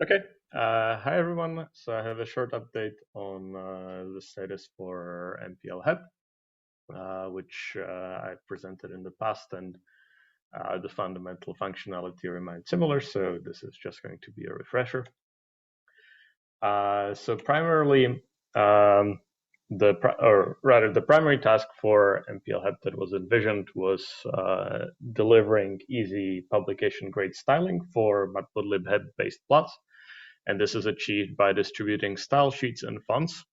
Okay. Hi, everyone. So I have a short update on the status for mplhep, which I presented in the past, and the fundamental functionality remains similar. So this is just going to be a refresher. So primarily, the primary task for mplhep that was envisioned was delivering easy publication grade styling for matplotlib head-based plots. And this is achieved by distributing style sheets and fonts,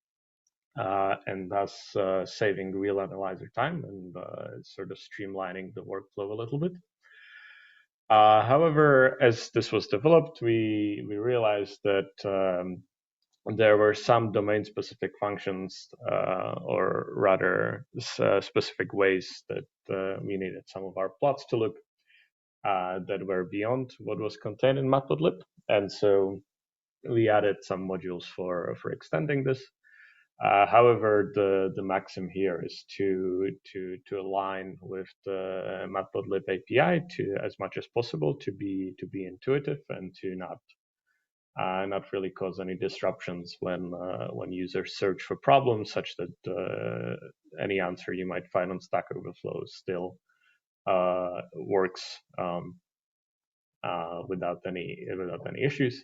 and thus saving real analyzer time and sort of streamlining the workflow a little bit. However, as this was developed, we realized that there were some domain-specific functions, or rather specific ways that we needed some of our plots to look that were beyond what was contained in matplotlib. And so we added some modules for extending this. However, the maxim here is to align with the matplotlib API to as much as possible to be intuitive and to not really cause any disruptions when users search for problems, such that any answer you might find on Stack Overflow still works without any issues.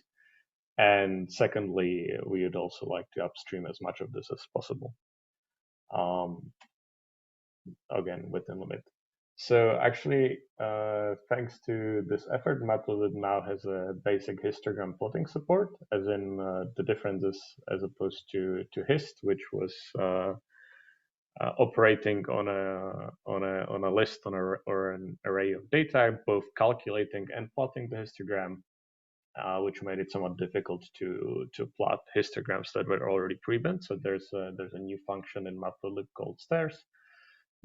And secondly, we would also like to upstream as much of this as possible, again, within limit. So actually, thanks to this effort, matplotlib now has a basic histogram plotting support, as in the differences as opposed to hist, which was operating on a list or an array of data, both calculating and plotting the histogram. Which made it somewhat difficult to plot histograms that were already pre-bent. So there's a new function in matplotlib called stairs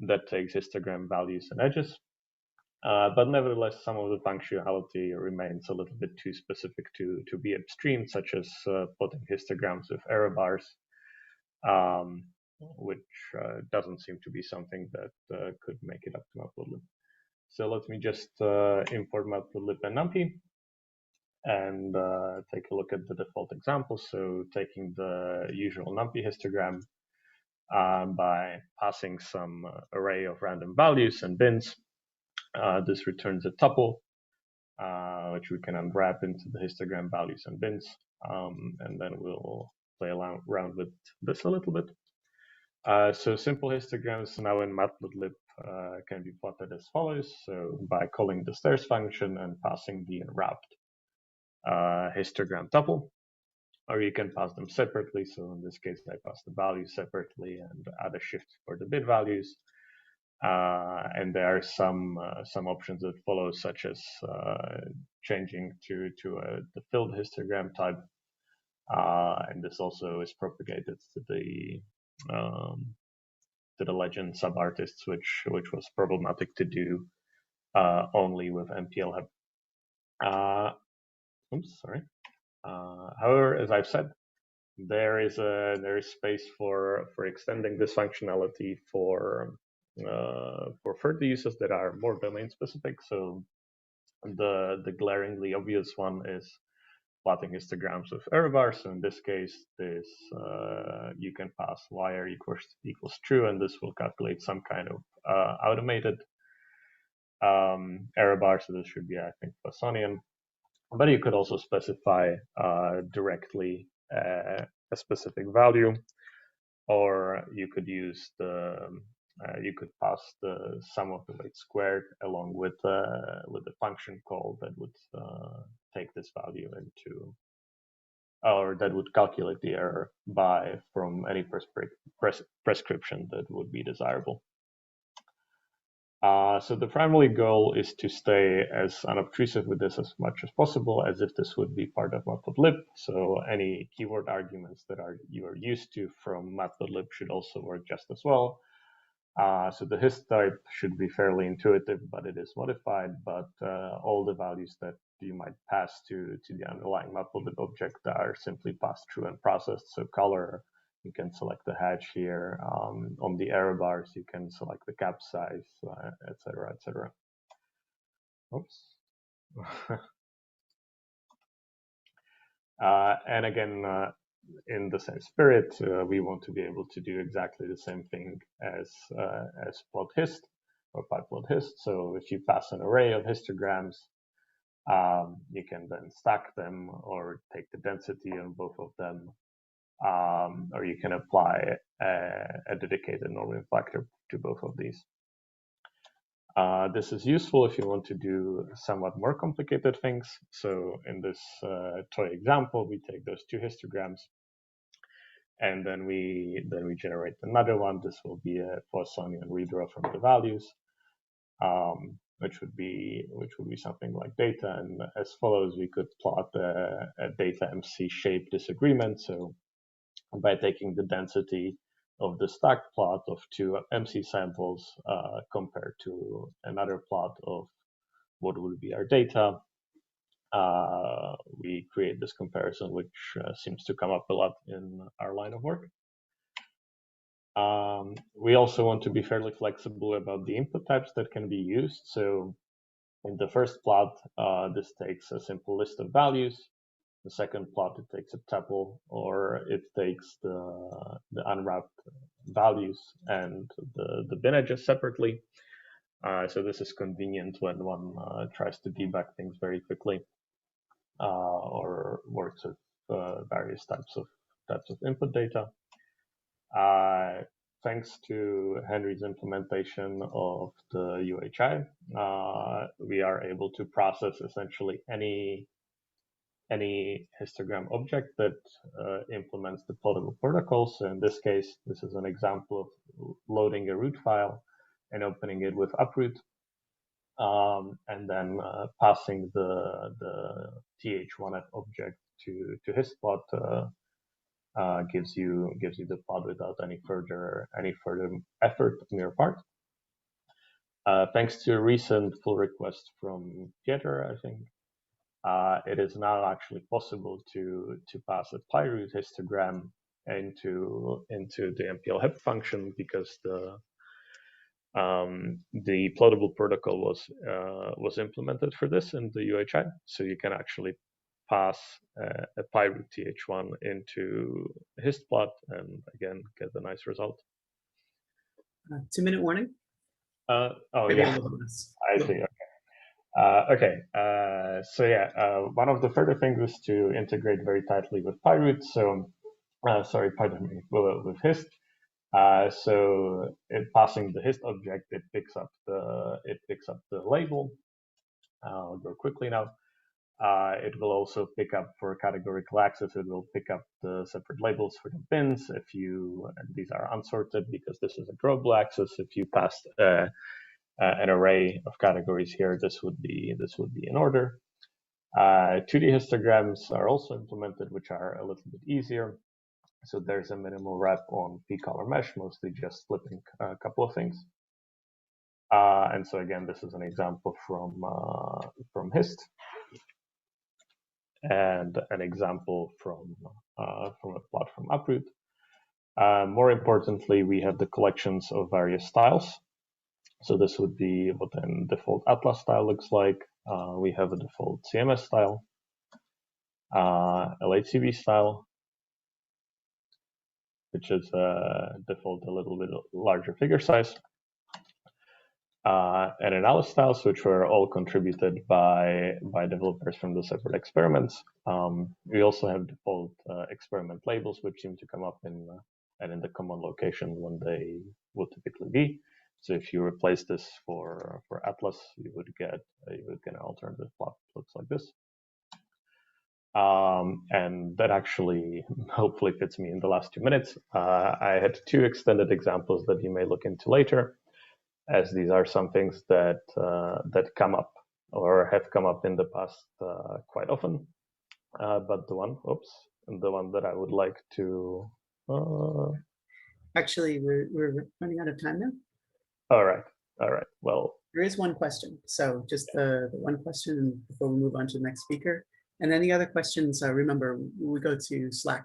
that takes histogram values and edges. But nevertheless, some of the functionality remains a little bit too specific to be upstream, such as plotting histograms with error bars, which doesn't seem to be something that could make it up to matplotlib. So let me just import matplotlib and numpy and take a look at the default example. So taking the usual numpy histogram by passing some array of random values and bins, this returns a tuple, which we can unwrap into the histogram values and bins, and then we'll play around with this a little bit. So simple histograms now in matplotlib can be plotted as follows. So by calling the stairs function and passing the unwrapped histogram tuple, or you can pass them separately. So in this case, I pass the values separately and add a shift for the bit values. And there are some options that follow, such as changing to the filled histogram type, and this also is propagated to the legend subartists, which was problematic to do only with mplhep. Oops, sorry. However, as I've said, there is space for extending this functionality for further uses that are more domain specific. So the glaringly obvious one is plotting histograms with error bars. So in this case, this you can pass wire equals true, and this will calculate some kind of automated error bar. So this should be, I think, Poissonian. But you could also specify directly a specific value, or you could use you could pass the sum of the weight squared along with the function call that would take this value into, or that would calculate the error from any prescription that would be desirable. So the primary goal is to stay as unobtrusive with this as much as possible, as if this would be part of matplotlib. So any keyword arguments that you are used to from matplotlib should also work just as well. So the hist type should be fairly intuitive, but it is modified. But all the values that you might pass to the underlying matplotlib object are simply passed through and processed. So color, you can select the hatch here. On the error bars, you can select the cap size, etc., etc. Oops. And again, in the same spirit, we want to be able to do exactly the same thing as plot hist or pyplot_hist. So if you pass an array of histograms, you can then stack them or take the density on both of them, or you can apply a dedicated norming factor to both of these. This is useful if you want to do somewhat more complicated things. So in this toy example, we take those two histograms, and then we generate another one. This will be a Poissonian redraw from the values, which would be something like data. And as follows, we could plot a data MC shape disagreement. So by taking the density of the stacked plot of two MC samples compared to another plot of what would be our data, we create this comparison, which seems to come up a lot in our line of work. We also want to be fairly flexible about the input types that can be used. So in the first plot, this takes a simple list of values. The second plot, it takes a tuple, or it takes the unwrapped values and the bin edges separately. So this is convenient when one tries to debug things very quickly, or works with various types of input data. Thanks to Henry's implementation of the UHI, we are able to process essentially any histogram object that implements the plottable protocol. So in this case, this is an example of loading a root file and opening it with uproot, and then passing the th1f object to histplot. Gives you the plot without any further effort on your part. Thanks to a recent pull request from Pieter, I think, it is now actually possible to pass a pyroot histogram into the mplhep function, because the plottable protocol was implemented for this in the UHI. So you can actually pass a pyroot th1 into histplot and again get the nice result. 2-minute warning. Oh maybe yeah, I see. Okay. So yeah, one of the further things is to integrate very tightly with pyroot. So sorry, pardon me, with hist. So passing the hist object, it picks up the label. I'll go quickly now. It will also pick up for categorical access. It will pick up the separate labels for the bins. And these are unsorted because this is a global access. If you passed an array of categories here, this would be in order. 2D histograms are also implemented, which are a little bit easier. So there's a minimal rep on p-color mesh, mostly just flipping a couple of things. And so again, this is an example from hist, and an example from a plot from uproot. More importantly, we have the collections of various styles. So this would be what an default Atlas style looks like. We have a default CMS style, LHCb style, which is default a little bit larger figure size, and analysis styles, which were all contributed by developers from the separate experiments. We also have default experiment labels, which seem to come up in the common location when they would typically be. So if you replace this for Atlas, you would get an alternative plot that looks like this. And that actually hopefully fits me in the last 2 minutes. I had 2 extended examples that you may look into later, as these are some things that come up or have come up in the past quite often. But the one that I would like to actually, we're running out of time now. All right. Well, there is one question. So just the one question before we move on to the next speaker. And any other questions, remember, we go to Slack.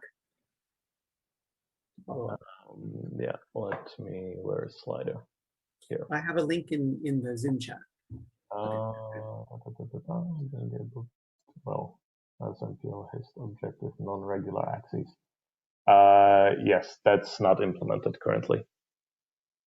Yeah, let me, where's Slido? Here. I have a link in the Zoom chat. Well, as MPL hist object with non-regular axes. Yes, that's not implemented currently.